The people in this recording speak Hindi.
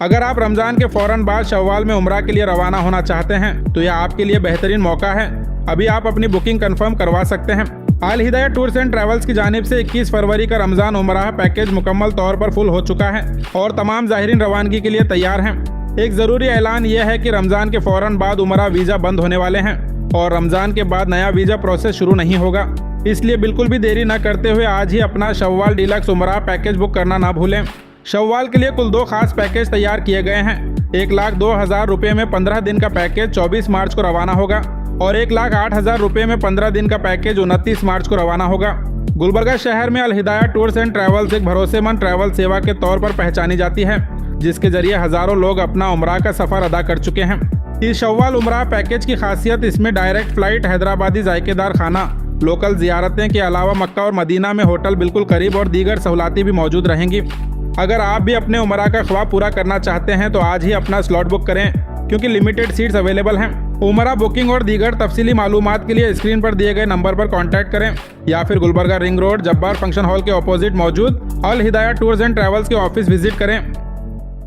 अगर आप रमजान के फौरन बाद शव्वाल में उम्रा के लिए रवाना होना चाहते हैं तो यह आपके लिए बेहतरीन मौका है। अभी आप अपनी बुकिंग कंफर्म करवा सकते हैं। अल हिदाया टूर्स एंड ट्रैवल्स की जानिब से 21 फरवरी का रमजान उम्रा पैकेज मुकम्मल तौर पर फुल हो चुका है और तमाम ज़ाहिरीन रवानगी के लिए तैयार हैं। एक ज़रूरी ऐलान यह है कि रमजान के फौरन बाद उम्रा वीज़ा बंद होने वाले हैं और रमजान के बाद नया वीज़ा प्रोसेस शुरू नहीं होगा। इसलिए बिल्कुल भी देरी न करते हुए आज ही अपना शव्वाल डीलक्स उम्रा पैकेज बुक करना ना भूलें। शव्वाल के लिए कुल 2 खास पैकेज तैयार किए गए हैं। 1,02,000 रुपये में 15 दिन का पैकेज 24 मार्च को रवाना होगा और 1,08,000 रुपये में 15 दिन का पैकेज 29 मार्च को रवाना होगा। गुलबर्गा शहर में अल हिदाया टूर्स एंड ट्रैवल्स एक भरोसेमंद ट्रैवल सेवा के तौर पर पहचानी जाती है, जिसके जरिए हजारों लोग अपना उम्रा का सफर अदा कर चुके हैं। इस शव्वाल उम्रा पैकेज की खासियत इसमें डायरेक्ट फ्लाइट, हैदराबादी जायकेदार खाना, लोकल जियारतें के अलावा मक्का और मदीना में होटल बिल्कुल करीब और दीगर सहूलातें भी मौजूद रहेंगी। अगर आप भी अपने उम्रा का ख्वाब पूरा करना चाहते हैं तो आज ही अपना स्लॉट बुक करें, क्योंकि लिमिटेड सीट्स अवेलेबल हैं। उम्रा बुकिंग और दीगर तफसीली मालूमात के लिए स्क्रीन पर दिए गए नंबर पर कॉन्टैक्ट करें या फिर Gulbarga ring road Jabbar function hall के ऑपोजिट मौजूद अल हिदाया टूर्स एंड ट्रैवल्स के ऑफिस विजिट करें।